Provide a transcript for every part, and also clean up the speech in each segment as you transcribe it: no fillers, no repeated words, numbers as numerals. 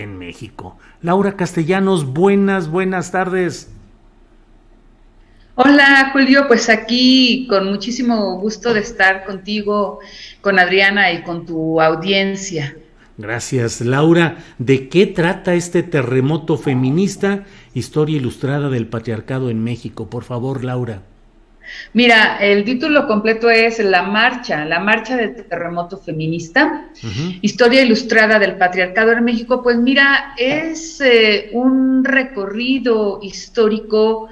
en México. Laura Castellanos, buenas tardes. Hola Julio, pues aquí con muchísimo gusto de estar contigo, con Adriana y con tu audiencia. Gracias, Laura. ¿De qué trata este terremoto feminista? Historia ilustrada del patriarcado en México. Por favor, Laura. Mira, el título completo es la marcha del terremoto feminista, Ujú. historia ilustrada del patriarcado en México. Pues mira, es un recorrido histórico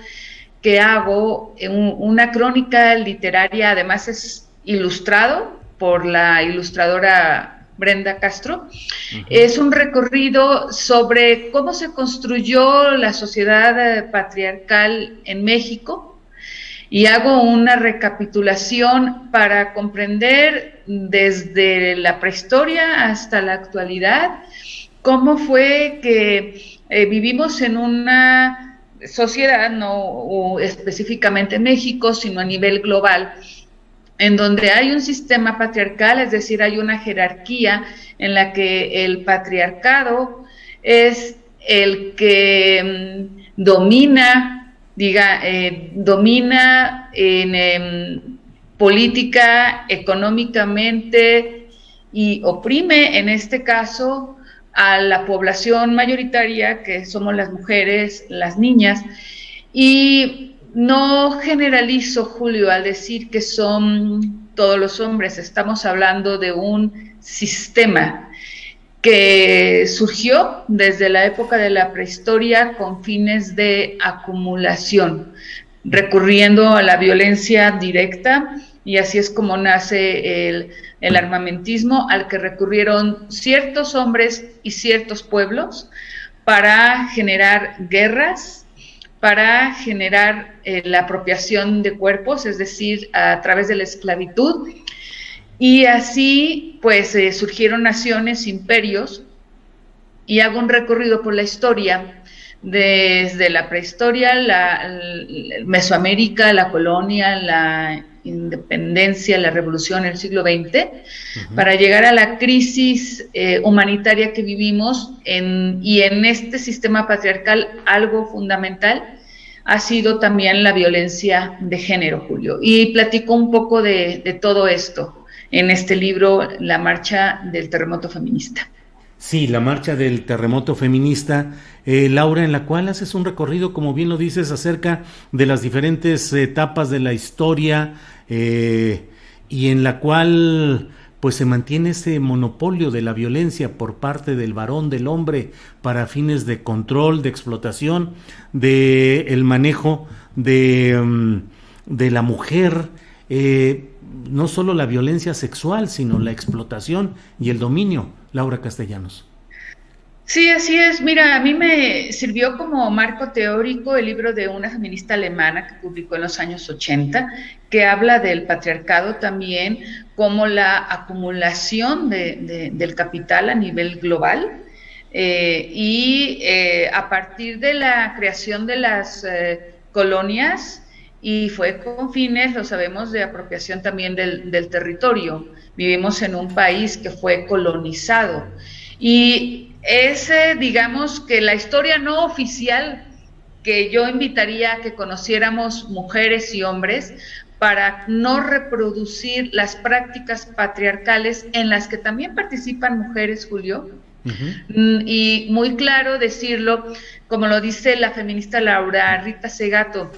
que hago, una crónica literaria, además es ilustrado por la ilustradora Brenda Castro. Ujú. Es un recorrido sobre cómo se construyó la sociedad patriarcal en México y hago una recapitulación para comprender desde la prehistoria hasta la actualidad cómo fue que vivimos en una sociedad, no específicamente en México, sino a nivel global, en donde hay un sistema patriarcal, es decir, hay una jerarquía en la que el patriarcado es el que domina en política, económicamente y oprime, en este caso, a la población mayoritaria, que somos las mujeres, las niñas, y no generalizo, Julio, al decir que son todos los hombres, estamos hablando de un sistema que surgió desde la época de la prehistoria con fines de acumulación, recurriendo a la violencia directa, y así es como nace el armamentismo al que recurrieron ciertos hombres y ciertos pueblos para generar guerras, para generar la apropiación de cuerpos, es decir, a través de la esclavitud, y así pues surgieron naciones, imperios, y hago un recorrido por la historia, desde la prehistoria, la Mesoamérica, la colonia, la independencia, la revolución en el siglo XX, Ujú. para llegar a la crisis humanitaria que vivimos y en este sistema patriarcal algo fundamental ha sido también la violencia de género, Julio. Y platico un poco de todo esto en este libro, La marcha del terremoto feminista. Sí, la marcha del terremoto feminista, Laura, en la cual haces un recorrido, como bien lo dices, acerca de las diferentes etapas de la historia, y en la cual pues se mantiene ese monopolio de la violencia por parte del varón, del hombre, para fines de control, de explotación, de el manejo de la mujer, no solo la violencia sexual, sino la explotación y el dominio. Laura Castellanos. Sí, así es. Mira, a mí me sirvió como marco teórico el libro de una feminista alemana que publicó en los años 80, que habla del patriarcado también como la acumulación del capital a nivel global. A partir de la creación de las colonias, y fue con fines, lo sabemos, de apropiación también del territorio. Vivimos en un país que fue colonizado. Y es, digamos, que la historia no oficial que yo invitaría a que conociéramos mujeres y hombres para no reproducir las prácticas patriarcales en las que también participan mujeres, Julio. Ujú. Y muy claro decirlo, como lo dice la feminista Laura Rita Segato,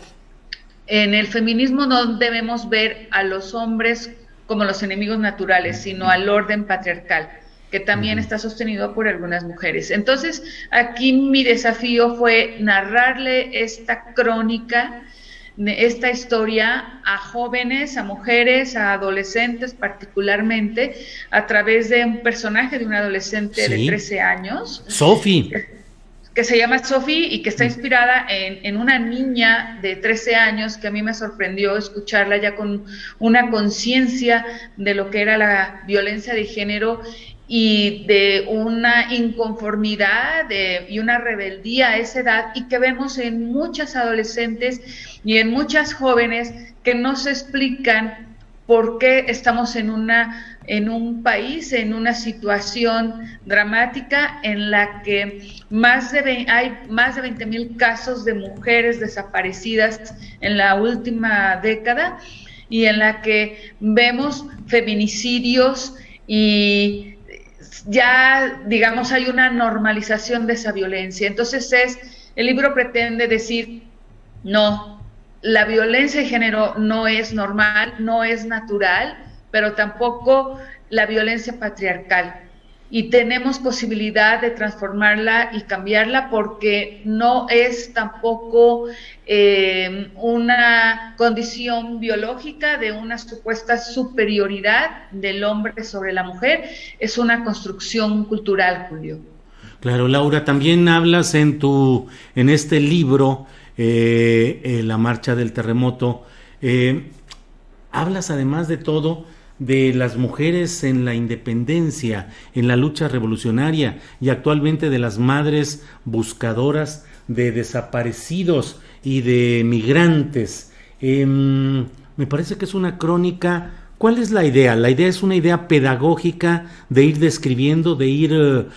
en el feminismo no debemos ver a los hombres como los enemigos naturales, sino al orden patriarcal, que también Ujú. está sostenido por algunas mujeres. Entonces, aquí mi desafío fue narrarle esta crónica, esta historia a jóvenes, a mujeres, a adolescentes particularmente, a través de un personaje de un adolescente de Sí. 13 años, Sophie. que se llama Sophie y que está inspirada en una niña de 13 años que a mí me sorprendió escucharla ya con una conciencia de lo que era la violencia de género y de una inconformidad y una rebeldía a esa edad, y que vemos en muchas adolescentes y en muchas jóvenes que no se explican por qué estamos en un país, en una situación dramática en la que hay más de 20,000 casos de mujeres desaparecidas en la última década, y en la que vemos feminicidios y ya, digamos, hay una normalización de esa violencia. Entonces el libro pretende decir, no, la violencia de género no es normal, no es natural, pero tampoco la violencia patriarcal. Y tenemos posibilidad de transformarla y cambiarla, porque no es tampoco una condición biológica de una supuesta superioridad del hombre sobre la mujer, es una construcción cultural, Julio. Claro, Laura, también hablas en este libro, La Marcha del Terremoto, hablas además de todo de las mujeres en la independencia, en la lucha revolucionaria, y actualmente de las madres buscadoras de desaparecidos y de migrantes. Me parece que es una crónica. ¿Cuál es la idea? La idea es una idea pedagógica de ir describiendo, de ir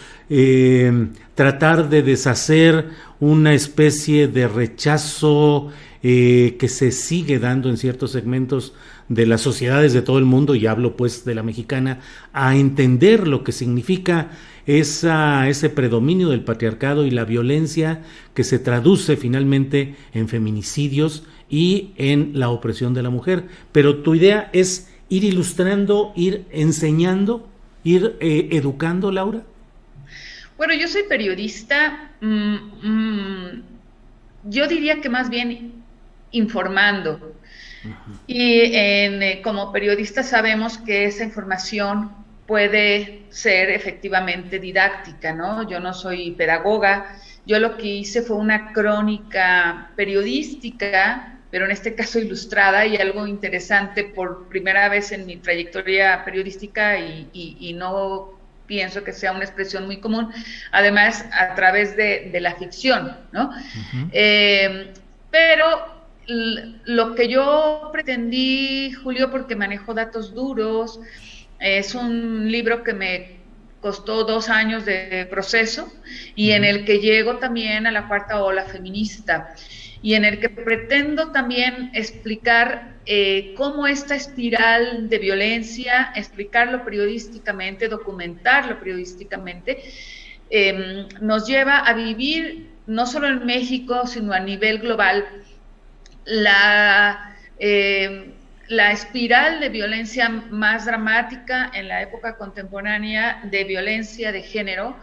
tratar de deshacer una especie de rechazo que se sigue dando en ciertos segmentos de las sociedades de todo el mundo, y hablo pues de la mexicana, a entender lo que significa ese predominio del patriarcado y la violencia que se traduce finalmente en feminicidios y en la opresión de la mujer. Pero tu idea es ir ilustrando, ir enseñando, ir educando, Laura. Bueno, yo soy periodista, yo diría que más bien informando. Uh-huh. Y como periodistas sabemos que esa información puede ser efectivamente didáctica, ¿no? Yo no soy pedagoga, yo lo que hice fue una crónica periodística, pero en este caso ilustrada, y algo interesante por primera vez en mi trayectoria periodística, y no pienso que sea una expresión muy común, además a través de la ficción, ¿no? Uh-huh. Pero lo que yo pretendí, Julio, porque manejo datos duros, es un libro que me costó 2 años de proceso, y en el que llego también a la cuarta ola feminista, y en el que pretendo también explicar cómo esta espiral de violencia, explicarlo periodísticamente, documentarlo periodísticamente, nos lleva a vivir, no solo en México, sino a nivel global, la espiral de violencia más dramática en la época contemporánea, de violencia de género,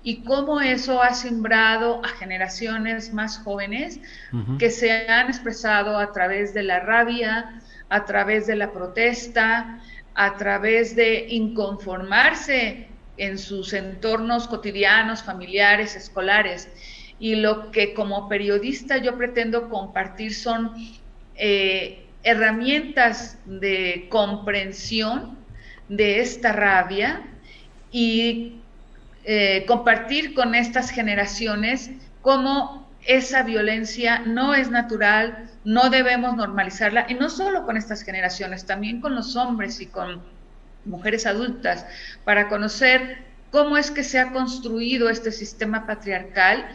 y cómo eso ha sembrado a generaciones más jóvenes uh-huh. que se han expresado a través de la rabia, a través de la protesta, a través de inconformarse en sus entornos cotidianos, familiares, escolares. Y lo que como periodista yo pretendo compartir son herramientas de comprensión de esta rabia, y compartir con estas generaciones cómo esa violencia no es natural, no debemos normalizarla, y no solo con estas generaciones, también con los hombres y con mujeres adultas, para conocer cómo es que se ha construido este sistema patriarcal,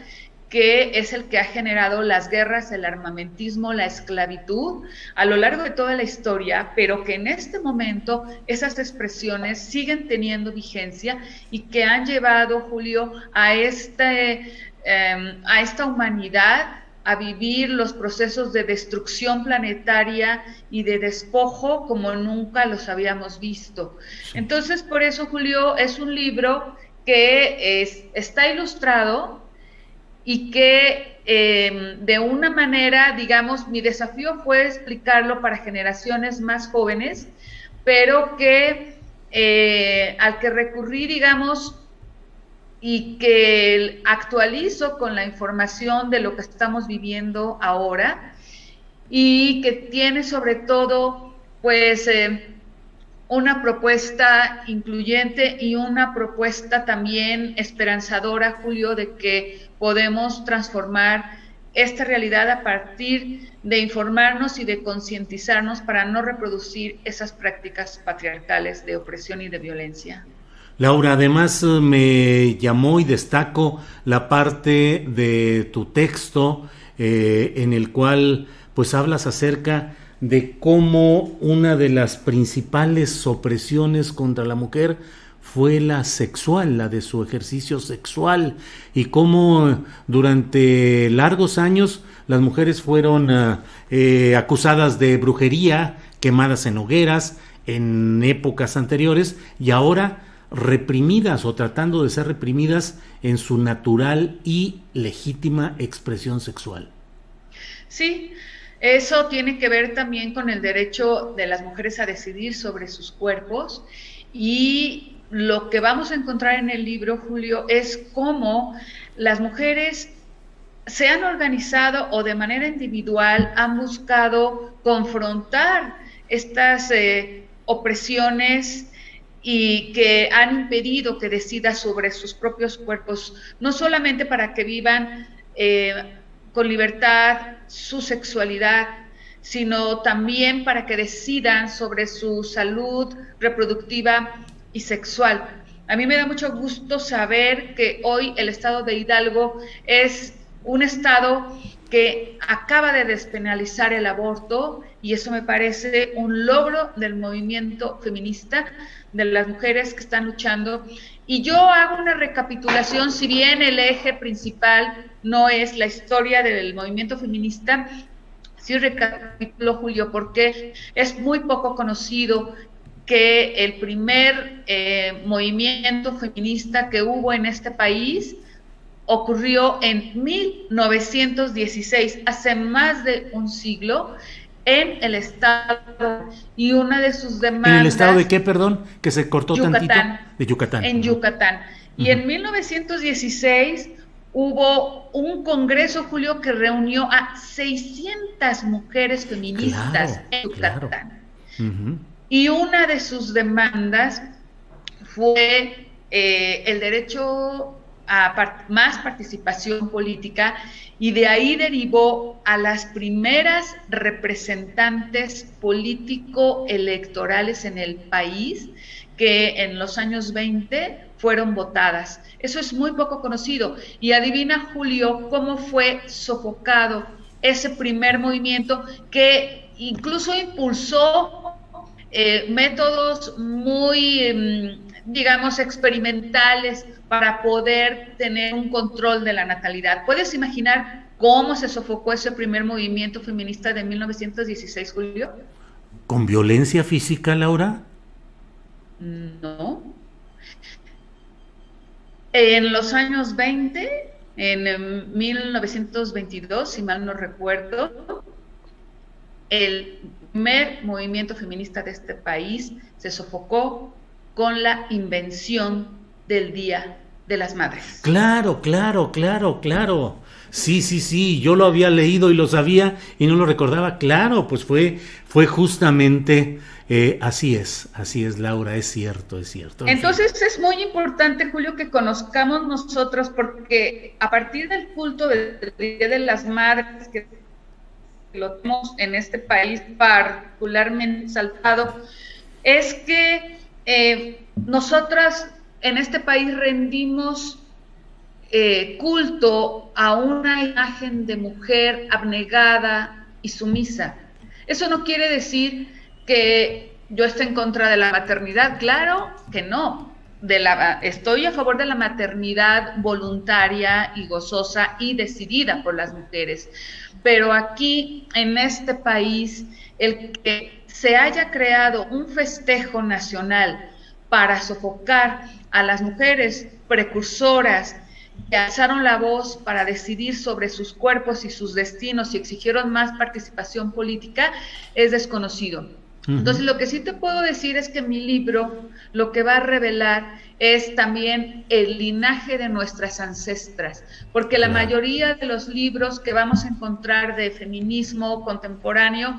que es el que ha generado las guerras, el armamentismo, la esclavitud a lo largo de toda la historia, pero que en este momento esas expresiones siguen teniendo vigencia, y que han llevado, Julio, a esta humanidad a vivir los procesos de destrucción planetaria y de despojo como nunca los habíamos visto. Entonces, por eso, Julio, es un libro que está ilustrado, y que de una manera, digamos, mi desafío fue explicarlo para generaciones más jóvenes, pero que al que recurrí, digamos, y que actualizo con la información de lo que estamos viviendo ahora, y que tiene sobre todo, pues, una propuesta incluyente y una propuesta también esperanzadora, Julio, de que podemos transformar esta realidad a partir de informarnos y de concientizarnos para no reproducir esas prácticas patriarcales de opresión y de violencia. Laura, además me llamó y destaco la parte de tu texto en el cual pues hablas acerca de cómo una de las principales opresiones contra la mujer fue la sexual, la de su ejercicio sexual, y cómo durante largos años las mujeres fueron acusadas de brujería, quemadas en hogueras en épocas anteriores, y ahora reprimidas o tratando de ser reprimidas en su natural y legítima expresión sexual. Sí, eso tiene que ver también con el derecho de las mujeres a decidir sobre sus cuerpos, y lo que vamos a encontrar en el libro, Julio, es cómo las mujeres se han organizado o de manera individual han buscado confrontar estas opresiones y que han impedido que decida sobre sus propios cuerpos, no solamente para que vivan con libertad su sexualidad, sino también para que decidan sobre su salud reproductiva y sexual. A mí me da mucho gusto saber que hoy el estado de Hidalgo es un estado que acaba de despenalizar el aborto, y eso me parece un logro del movimiento feminista, de las mujeres que están luchando. Y yo hago una recapitulación, si bien el eje principal no es la historia del movimiento feminista, sí recapitulo, Julio, porque es muy poco conocido que el primer movimiento feminista que hubo en este país ocurrió en 1916, hace más de un siglo, en el estado, y una de sus demandas... ¿En el estado de qué, perdón? Que se cortó Yucatán, tantito. De Yucatán. En Yucatán. Y en 1916 hubo un congreso, Julio, que reunió a 600 mujeres feministas en Yucatán. Claro. Y una de sus demandas fue el derecho a más participación política, y de ahí derivó a las primeras representantes político-electorales en el país, que en los años 20 fueron votadas. Eso es muy poco conocido. Y adivina, Julio, cómo fue sofocado ese primer movimiento, que incluso impulsó métodos muy, digamos, experimentales para poder tener un control de la natalidad. ¿Puedes imaginar cómo se sofocó ese primer movimiento feminista de 1916, Julio? ¿Con violencia física, Laura? No. En los años 20, en 1922, si mal no recuerdo, el primer movimiento feminista de este país se sofocó con la invención del Día de las Madres. Claro. Sí, yo lo había leído y lo sabía y no lo recordaba. Claro, pues fue justamente así es, Laura, es cierto. Entonces es muy importante, Julio, que conozcamos nosotros, porque a partir del culto del Día de las Madres, que lo tenemos en este país particularmente exaltado, es que nosotras en este país rendimos culto a una imagen de mujer abnegada y sumisa. Eso no quiere decir que yo esté en contra de la maternidad, claro que no. Estoy a favor de la maternidad voluntaria y gozosa y decidida por las mujeres, pero aquí en este país el que se haya creado un festejo nacional para sofocar a las mujeres precursoras que alzaron la voz para decidir sobre sus cuerpos y sus destinos y exigieron más participación política, es desconocido. Entonces, lo que sí te puedo decir es que mi libro lo que va a revelar es también el linaje de nuestras ancestras, porque la mayoría de los libros que vamos a encontrar de feminismo contemporáneo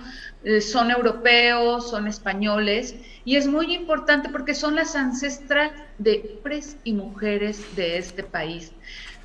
son europeos, son españoles, y es muy importante porque son las ancestras de hombres y mujeres de este país.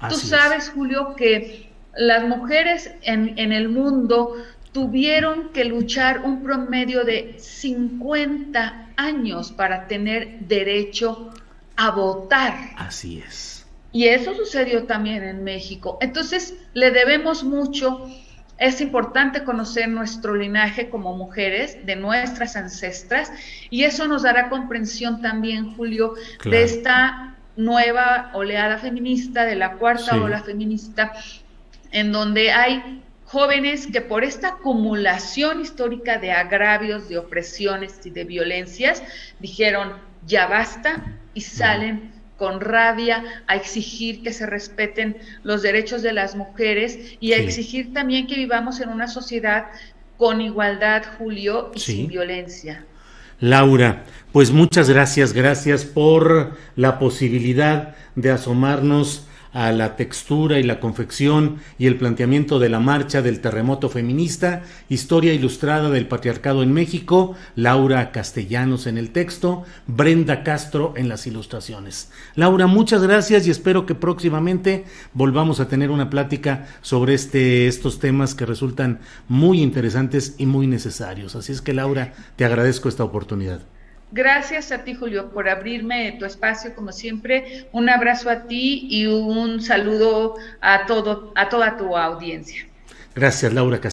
Tú sabes, Julio, que las mujeres en el mundo tuvieron que luchar un promedio de 50 años para tener derecho a votar. Así es. Y eso sucedió también en México. Entonces, le debemos mucho. Es importante conocer nuestro linaje como mujeres, de nuestras ancestras, y eso nos dará comprensión también, Julio, Claro. de esta nueva oleada feminista, de la cuarta ola feminista, en donde hay jóvenes que por esta acumulación histórica de agravios, de opresiones y de violencias, dijeron, ya basta, y salen con rabia a exigir que se respeten los derechos de las mujeres y a exigir también que vivamos en una sociedad con igualdad, Julio, y sin violencia. Laura, pues muchas gracias por la posibilidad de asomarnos a la textura y la confección y el planteamiento de la marcha del terremoto feminista, historia ilustrada del patriarcado en México, Laura Castellanos en el texto, Brenda Castro en las ilustraciones. Laura, muchas gracias y espero que próximamente volvamos a tener una plática sobre estos temas que resultan muy interesantes y muy necesarios. Así es que, Laura, te agradezco esta oportunidad. Gracias a ti, Julio, por abrirme tu espacio, como siempre. Un abrazo a ti y un saludo a toda tu audiencia. Gracias, Laura Castellanos.